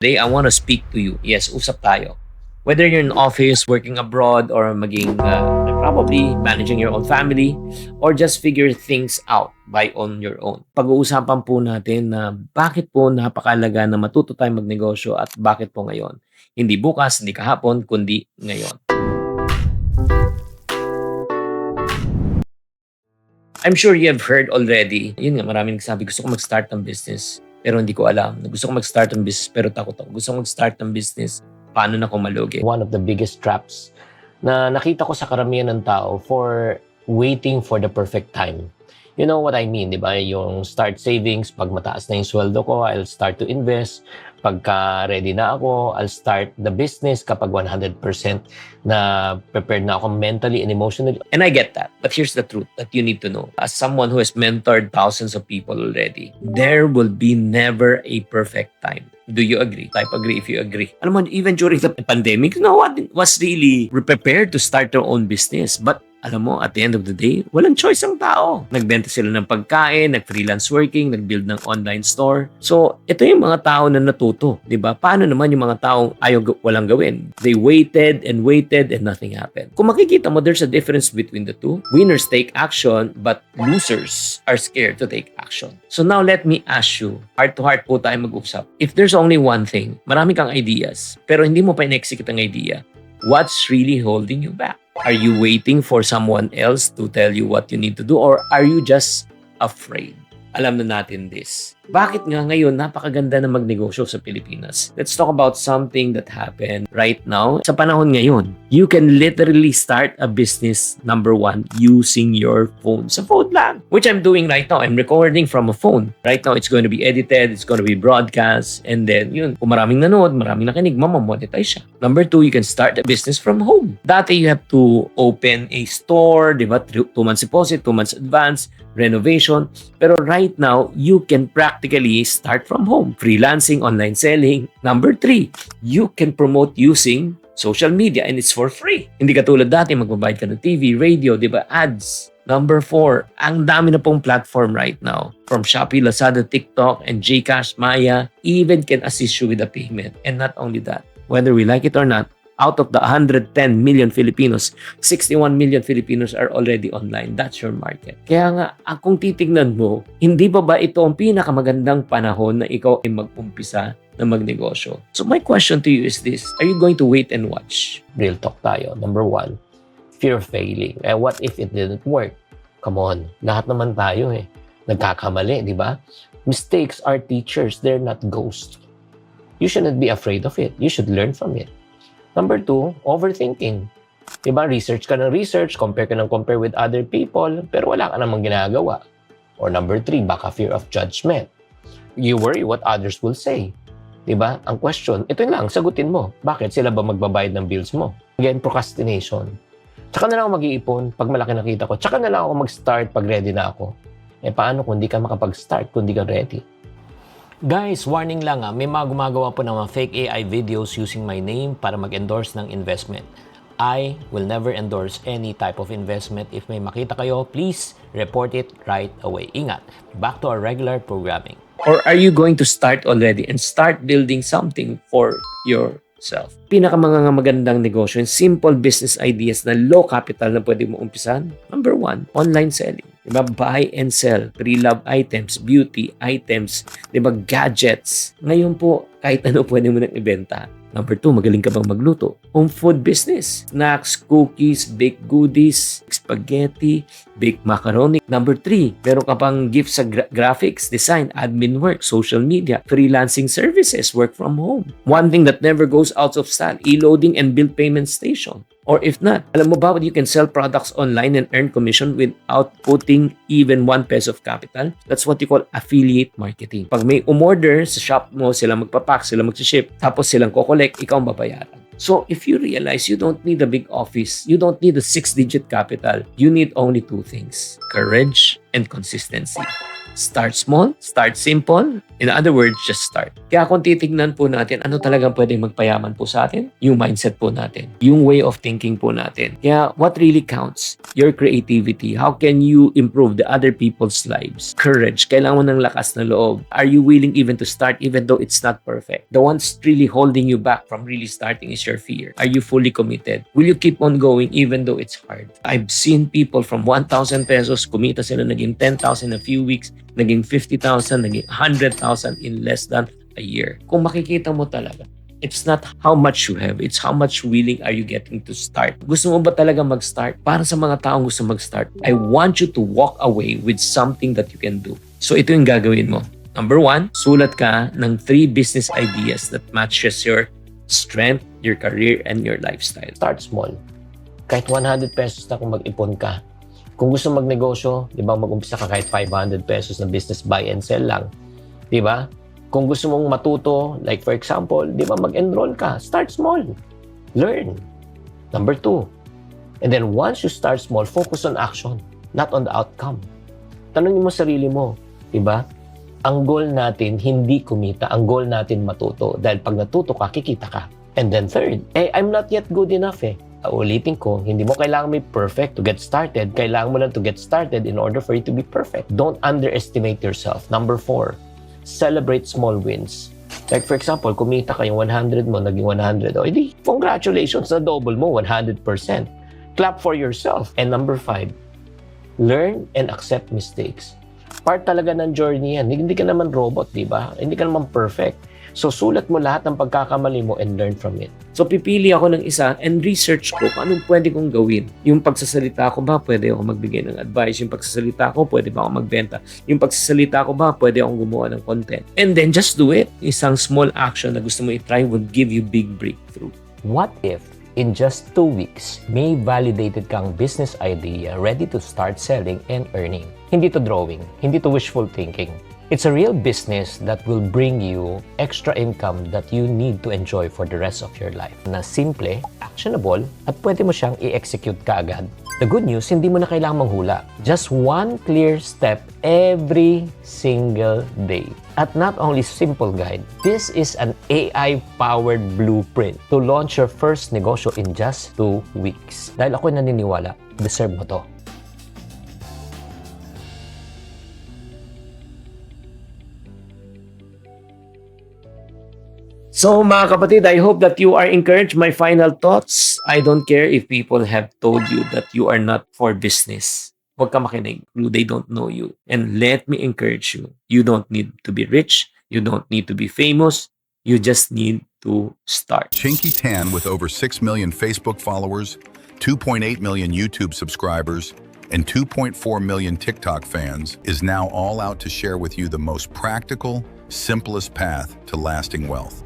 Today, I want to speak to you. Yes, usap tayo. Whether you're in office, working abroad, or maging probably managing your own family, or just figure things out by on your own. Pag-uusapan po natin na bakit po napakalaga na matuto tayong magnegosyo at bakit po ngayon. Hindi bukas, hindi kahapon, kundi ngayon. I'm sure you have heard already. Yun nga, maraming nagsabi, gusto ko mag-start ng business. Pero hindi ko alam. Gusto ko mag-start ng business pero takot ako. Gusto ko mag-start ng business, paano na ako malugi? One of the biggest traps na nakita ko sa karamihan ng tao for waiting for the perfect time. You know what I mean, di ba? Yung start savings, pag mataas na yung sweldo ko, I'll start to invest. Pagka ready na ako, I'll start the business kapag 100% na prepared na ako mentally and emotionally. And I get that. But here's the truth that you need to know. As someone who has mentored thousands of people already, there will be never a perfect time. Do you agree? Type agree if you agree. Alam mo, even during the pandemic, no one was really prepared to start their own business. But alam mo, at the end of the day, walang choice ang tao. Nagbenta sila ng pagkain, nag-freelance working, nag-build ng online store. So, ito yung mga tao na natuto. Diba? Paano naman yung mga taong walang gawin? They waited and nothing happened. Kung makikita mo, there's a difference between the two. Winners take action, but losers are scared to take action. So now, let me ask you, heart-to-heart po tayo mag-usap. If there's only one thing, marami kang ideas, pero hindi mo pa in-execute ang idea, what's really holding you back? Are you waiting for someone else to tell you what you need to do, or are you just afraid? Alam na natin this. Bakit nga ngayon napakaganda na magnegosyo sa Pilipinas? Let's talk about something that happened right now. Sa panahon ngayon, you can literally start a business, number one, using your phone. Sa phone lang. Which I'm doing right now. I'm recording from a phone. Right now, it's going to be edited, it's going to be broadcast, and then yun, kung maraming nanood, maraming nakinig, mamamonetize siya. Number two, you can start a business from home. Dati, you have to open a store, di ba? 2 months deposit, 2 months advance, renovation. Pero right now, you can practically start from home. Freelancing, online selling. Number 3, you can promote using social media and it's for free. Hindi katulad dati, magbabayad ka ng TV, radio, di ba? Ads. Number 4, ang dami na pong platform right now. From Shopee, Lazada, TikTok, and GCash, Maya, even can assist you with the payment. And not only that, whether we like it or not, out of the 110 million Filipinos, 61 million Filipinos are already online. That's your market. Kaya nga, kung titignan mo, hindi ba ito ang pinakamagandang panahon na ikaw ay mag-umpisa na magnegosyo? So my question to you is this, are you going to wait and watch? Real talk tayo. Number 1, fear of failing. What if it didn't work? Come on, lahat naman tayo nagkakamali, di ba? Mistakes are teachers, they're not ghosts. You shouldn't be afraid of it. You should learn from it. Number 2, overthinking. Diba, research ka ng research, compare ka ng compare with other people, pero wala ka namang ginagawa. Or number 3, baka fear of judgment. You worry what others will say. Diba? Ang question, ito lang, sagutin mo. Bakit? Sila ba magbabayad ng bills mo? Again, procrastination. Tsaka na lang ako mag-iipon pag malaki nakita ko. Tsaka na lang ako mag-start pag ready na ako. Paano kung di ka makapag-start kung di ka ready? Guys, warning lang may mga gumagawa po ng mga fake AI videos using my name para mag-endorse ng investment. I will never endorse any type of investment. If may makita kayo, please report it right away. Ingat. Back to our regular programming. Or are you going to start already and start building something for yourself? Pinakamagandang negosyo, simple business ideas na low capital na pwede mo umpisan. Number 1, online selling. Diba? Buy and sell, pre-love items, beauty items, diba? Gadgets. Ngayon po, kahit ano pwede mo nang ibenta. Number 2, magaling ka bang magluto? Home food business. Snacks, cookies, baked goodies, spaghetti, baked macaroni. Number 3, meron ka pang gifts sa graphics, design, admin work, social media, freelancing services, work from home. One thing that never goes out of style, e-loading and bill payment station. Or if not, alam mo ba you can sell products online and earn commission without putting even 1 peso of capital? That's what you call affiliate marketing. Pag may umorder sa shop mo, sila magpapack, sila mag-ship, tapos silang kokolek, ikaw ang babayaran. So if you realize you don't need a big office, you don't need a 6-digit capital, you need only 2 things, courage and consistency. Start small, start simple. In other words, just start. Kaya kung titignan po natin, ano talagang pwedeng magpayaman po sa atin? Yung mindset po natin. Yung way of thinking po natin. Kaya what really counts? Your creativity. How can you improve the other people's lives? Courage. Kailangan mo ng lakas na loob. Are you willing even to start even though it's not perfect? The one's really holding you back from really starting is your fear. Are you fully committed? Will you keep on going even though it's hard? I've seen people from 1,000 pesos, kumita sila, naging 10,000 in a few weeks, naging 50,000, naging 100,000 in less than a year. Kung makikita mo talaga, it's not how much you have, it's how much willing are you getting to start. Gusto mo ba talaga mag-start? Para sa mga taong gusto mag-start, I want you to walk away with something that you can do. So ito yung gagawin mo. Number 1, sulat ka ng 3 business ideas that matches your strength, your career, and your lifestyle. Start small. Kahit 100 pesos na kung mag-ipon ka. Kung gusto magnegosyo, di ba, mag-umpisa ka kahit 500 pesos na business buy and sell lang. Di ba? Kung gusto mong matuto, like for example, di ba, mag-enroll ka. Start small. Learn. Number 2. And then once you start small, focus on action, not on the outcome. Tanungin mo sarili mo, di ba? Ang goal natin, hindi kumita. Ang goal natin, matuto. Dahil pag natuto ka, kikita ka. And then third, I'm not yet good enough eh. Ulitin ko, hindi mo kailangan may perfect to get started. Kailangan mo lang to get started in order for you to be perfect. Don't underestimate yourself. Number 4, celebrate small wins. Like for example, kumita ka yung 100 mo, naging 100. O, edi, congratulations, na double mo, 100%. Clap for yourself. And number 5, learn and accept mistakes. Part talaga ng journey yan. Hindi ka naman robot, di ba? Hindi ka naman perfect. So, sulat mo lahat ng pagkakamali mo and learn from it. So, pipili ako ng isa and research ko kung anong pwede kong gawin. Yung pagsasalita ko ba, pwede ako magbigay ng advice. Yung pagsasalita ko, pwede ba ako magbenta. Yung pagsasalita ko ba, pwede akong gumawa ng content. And then, just do it. Isang small action na gusto mo i-try will give you big breakthrough. What if in just 2 weeks, may validated kang business idea ready to start selling and earning? Hindi to drawing, hindi to wishful thinking. It's a real business that will bring you extra income that you need to enjoy for the rest of your life. Na simple, actionable, at pwede mo siyang i-execute kaagad. The good news, hindi mo na kailangang manghula. Just one clear step every single day. At not only simple guide, this is an AI-powered blueprint to launch your first negosyo in just 2 weeks. Dahil ako'y naniniwala, deserve mo to. So mga kapatid, I hope that you are encouraged. My final thoughts, I don't care if people have told you that you are not for business. Huwag ka makinig. They don't know you. And let me encourage you. You don't need to be rich. You don't need to be famous. You just need to start. Chinky Tan, with over 6 million Facebook followers, 2.8 million YouTube subscribers, and 2.4 million TikTok fans, is now all out to share with you the most practical, simplest path to lasting wealth.